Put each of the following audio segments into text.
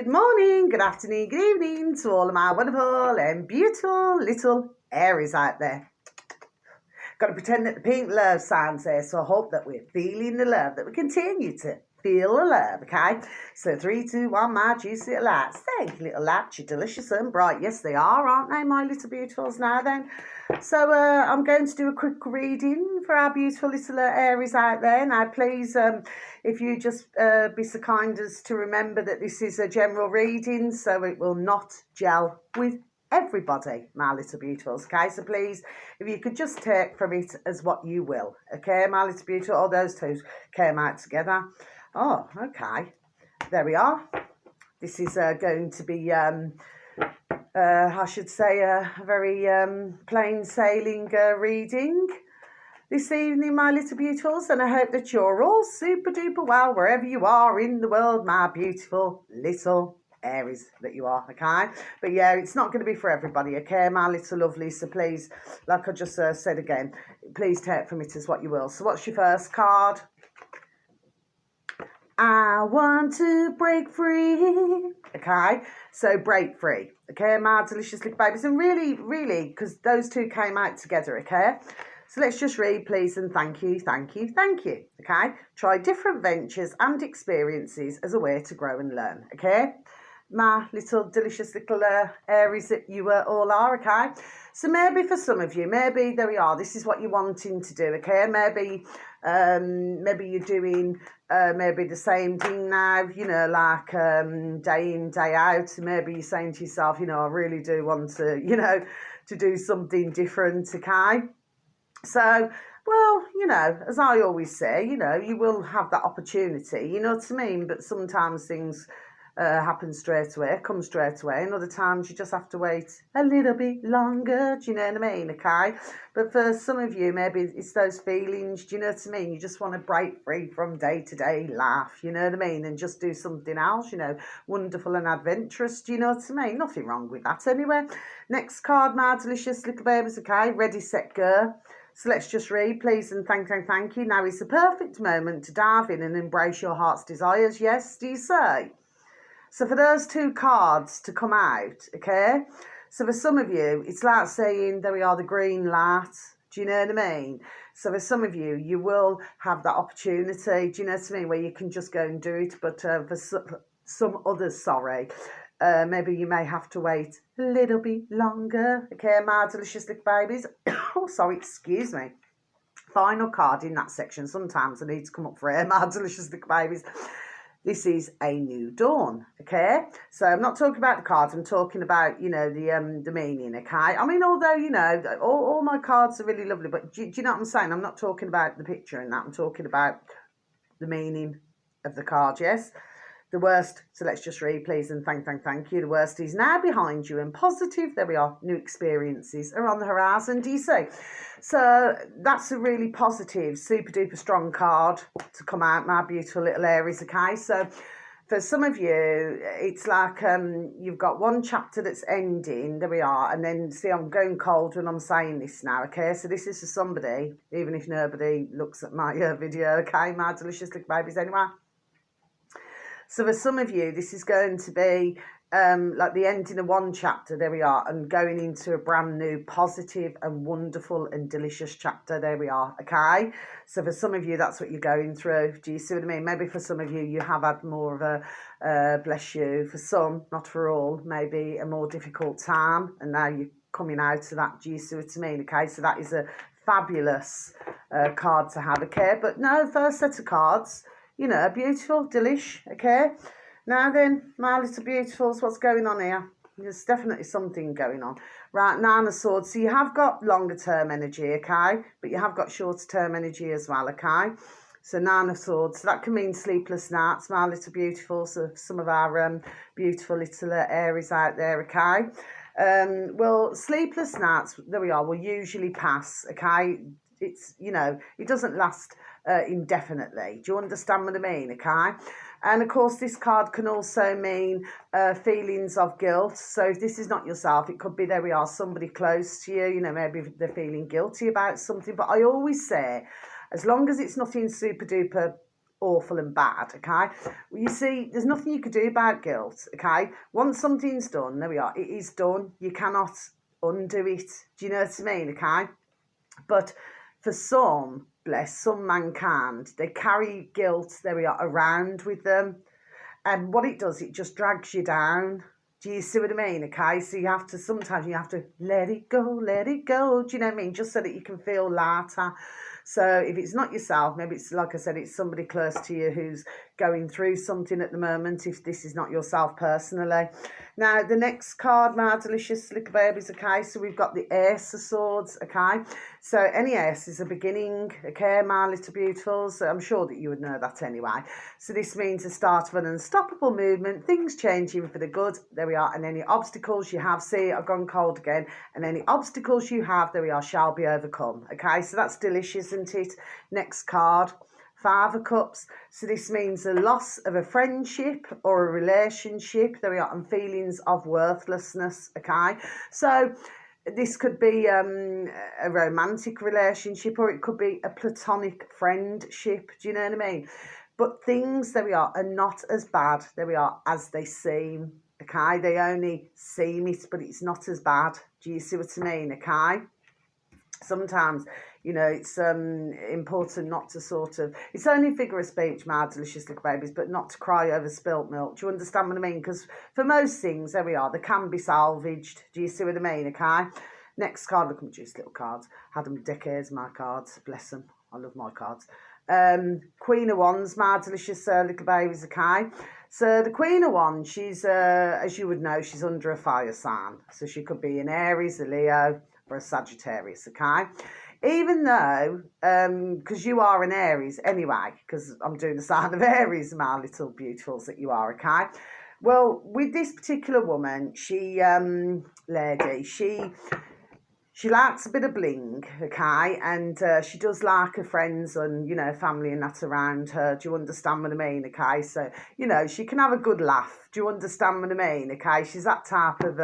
morning, good afternoon, good evening to all of my wonderful and beautiful little Aries out there. Got to pretend that the pink love signs there, so I hope that we're feeling the love, that we continue to feel the love, okay? So 3, 2, 1, my juicy little lights. Thank you, little lights. You're delicious and bright. Yes, they are, aren't they, my little beautifuls now then? So I'm going to do a quick reading for our beautiful little Aries out there. Now, please, if you just be so kind as to remember that this is a general reading, so it will not gel with everybody, my little beautifuls, okay? So please, if you could just take from it as what you will, okay, my little beautiful. All those two came out together. Oh, okay, there we are. This is going to be I should say a very plain sailing reading this evening, my little beautifuls, and I hope that you're all super duper well wherever you are in the world, my beautiful little Aries that you are, okay? But yeah, it's not going to be for everybody, okay, my little lovely. So please, like I just said again, please take from it as what you will. So what's your first card? I want to break free. Okay, so break free. Okay, my delicious little babies. And really, because those two came out together, okay? So let's just read, please, and thank you, thank you, thank you. Okay, try different ventures and experiences as a way to grow and learn, okay? My little delicious little Aries that you all are, okay? So maybe for some of you, maybe there we are, this is what you're wanting to do, okay? Maybe you're doing maybe the same thing now, you know, like day in, day out. Maybe you're saying to yourself, you know, I really do want to, you know, to do something different, okay? So, well, you know, as I always say, you know, you will have that opportunity, you know what I mean? But sometimes things happen straight away, come straight away, and other times you just have to wait a little bit longer, do you know what I mean, okay? But for some of you, maybe it's those feelings, do you know what I mean? You just want to break free from day-to-day life, you know what I mean, and just do something else, you know, wonderful and adventurous, do you know what I mean? Nothing wrong with that anyway. Next card, my delicious little babies, okay? Ready, set, go. So let's just read, please, and thank you. Now is the perfect moment to dive in and embrace your heart's desires. Yes, do you say? So for those two cards to come out, okay? So for some of you, it's like saying, there we are, the green light. Do you know what I mean? So for some of you, you will have that opportunity, do you know what I mean, where you can just go and do it. But for some others, sorry, maybe you may have to wait a little bit longer, okay, my delicious little babies. Oh, sorry, excuse me. Final card in that section. Sometimes I need to come up for air, my delicious little babies. This is a new dawn, okay? So I'm not talking about the cards, I'm talking about, you know, the meaning, okay? I mean, although, you know, all my cards are really lovely, but do you know what I'm saying? I'm not talking about the picture and that, I'm talking about the meaning of the card, yes? The worst, so let's just read, please, and thank you. The worst is now behind you and positive, there we are, new experiences are on the horizon, do you see? So that's a really positive, super duper strong card to come out, my beautiful little Aries, okay? So for some of you, it's like you've got one chapter that's ending, there we are, and then, see, I'm going cold when I'm saying this now, okay? So this is for somebody, even if nobody looks at my video, okay, my delicious little babies anyway. So for some of you, this is going to be like the ending of one chapter, there we are, and going into a brand new positive and wonderful and delicious chapter, there we are, okay? So for some of you, that's what you're going through. Do you see what I mean? Maybe for some of you, you have had more of a, bless you, for some, not for all, maybe a more difficult time, and now you're coming out of that. Do you see what I mean? Okay, so that is a fabulous card to have, okay? But no, first set of cards, you know, beautiful, delish, okay? Now then, my little beautifuls, what's going on here? There's definitely something going on. Right, Nine of Swords. So you have got longer term energy, okay? But you have got shorter term energy as well, okay? So Nine of Swords. So that can mean sleepless nights, my little beautifuls. So some of our beautiful little Aries out there, okay? Well, sleepless nights, there we are, will usually pass, okay? It's, you know, it doesn't last indefinitely. Do you understand what I mean? Okay. And of course, this card can also mean feelings of guilt. So if this is not yourself, it could be, there we are, somebody close to you, you know, maybe they're feeling guilty about something. But I always say, as long as it's nothing super duper awful and bad, okay? Well, you see, there's nothing you could do about guilt, okay? Once something's done, there we are, it is done. You cannot undo it. Do you know what I mean, okay? But for some, bless some mankind, they carry guilt, there we are, around with them. And what it does, it just drags you down. Do you see what I mean? Okay, so sometimes you have to let it go, let it go. Do you know what I mean? Just so that you can feel lighter. So if it's not yourself, maybe it's, like I said, it's somebody close to you who's going through something at the moment, if this is not yourself personally. Now, the next card, my delicious little babies, okay, so we've got the Ace of Swords, okay. So any ace is a beginning, okay, my little beautifuls. I'm sure that you would know that anyway. So this means the start of an unstoppable movement, things changing for the good, there we are, and any obstacles you have, see, I've gone cold again, and any obstacles you have, there we are, shall be overcome, okay, so that's delicious, isn't it? Next card, Five of Cups. So this means the loss of a friendship or a relationship, there we are, and feelings of worthlessness, okay, so this could be a romantic relationship, or it could be a platonic friendship. Do you know what I mean? But things, there we are not as bad, there we are, as they seem. Okay, they only seem it, but it's not as bad. Do you see what I mean? Okay. Sometimes, you know, it's important not to sort of, it's only figure of speech, my delicious little babies, but not to cry over spilt milk. Do you understand what I mean? Because for most things, there we are, they can be salvaged. Do you see what I mean? Okay. Next card, look at my juice little cards. Had them decades, my cards, bless them. I love my cards. Queen of Wands, my delicious little babies, okay. So the Queen of Wands, she's, as you would know, she's under a fire sign. So she could be an Aries, a Leo, or a Sagittarius, okay? Even though, because you are an Aries anyway, because I'm doing the sign of Aries, my little beautifuls that you are, okay? Well, with this particular woman, she, lady, she likes a bit of bling, okay, and she does like her friends and, you know, family and that around her. Do you understand what I mean, okay? So, you know, she can have a good laugh. Do you understand what I mean, okay? She's that type of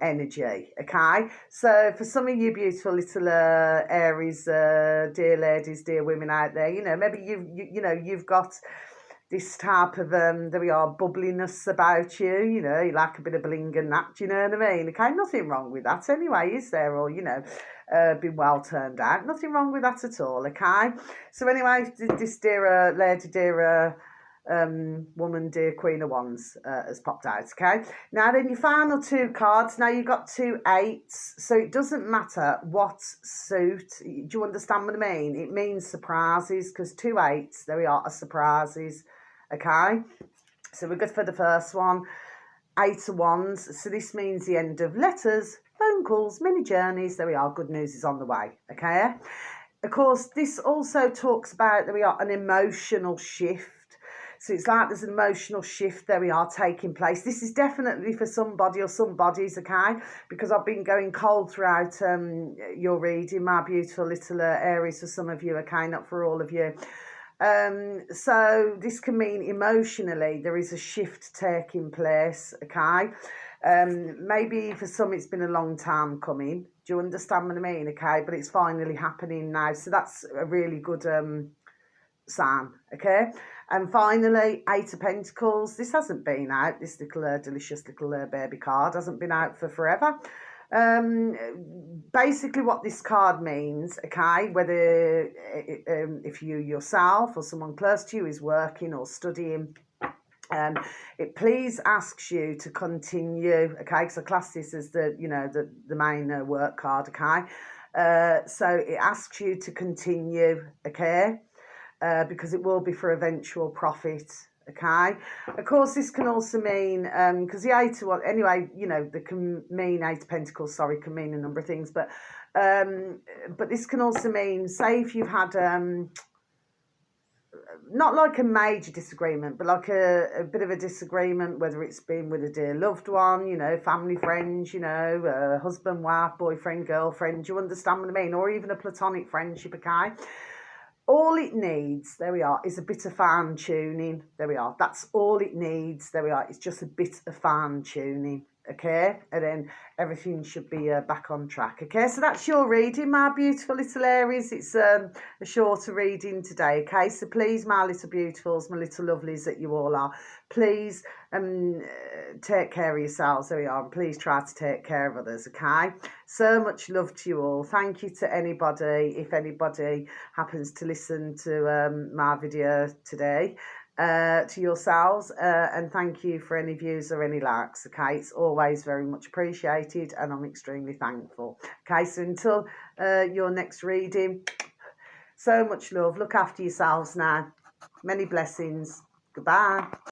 energy, okay? So for some of you beautiful little Aries, dear ladies, dear women out there, you know, maybe you've got this type of there we are, bubbliness about you, you know, you like a bit of bling and that, do you know what I mean? Okay, nothing wrong with that anyway, is there? Or, you know, been well turned out, nothing wrong with that at all, okay? So anyway, this dear lady, dear woman, dear Queen of Wands has popped out, okay? Now then, your final two cards, now you've got two eights, so it doesn't matter what suit, do you understand what I mean? It means surprises, because two eights, there we are surprises. Okay, so we're good for the first one. Eight of Wands. So this means the end of letters, phone calls, mini journeys. There we are. Good news is on the way. Okay. Of course, this also talks about, there we are, an emotional shift. So it's like there's an emotional shift, there we are, taking place. This is definitely for somebody or some bodies, okay? Because I've been going cold throughout your reading, my beautiful little Aries, for some of you, okay? Not for all of you. So this can mean emotionally there is a shift taking place, okay? Maybe for some it's been a long time coming. Do you understand what I mean? Okay, but it's finally happening now. So that's a really good sign, okay? And finally, Eight of Pentacles. This hasn't been out, this little delicious little baby card hasn't been out for forever. Basically what this card means, okay, whether if you yourself or someone close to you is working or studying, it please asks you to continue, okay, because I class this as the, you know, the main work card, okay, so it asks you to continue, okay, because it will be for eventual profit. Okay, of course, this can also mean, because the Eight of, anyway, you know, they can mean Eight of Pentacles, sorry, can mean a number of things, but this can also mean, say if you've had, not like a major disagreement, but like a bit of a disagreement, whether it's been with a dear loved one, you know, family, friends, you know, husband, wife, boyfriend, girlfriend, do you understand what I mean? Or even a platonic friendship, okay? All it needs, there we are, is a bit of fine tuning. There we are. That's all it needs. There we are. It's just a bit of fine tuning. okay, and then everything should be back on track. Okay, so that's your reading, my beautiful little Aries. It's a shorter reading today. Okay, so please, my little beautifuls, my little lovelies that you all are, please take care of yourselves. There we are, and please try to take care of others. Okay, so much love to you all. Thank you to anybody, if anybody happens to listen to my video today, to yourselves, and thank you for any views or any likes. Okay, it's always very much appreciated, and I'm extremely thankful. Okay, so until your next reading, so much love. Look after yourselves now. Many blessings. Goodbye.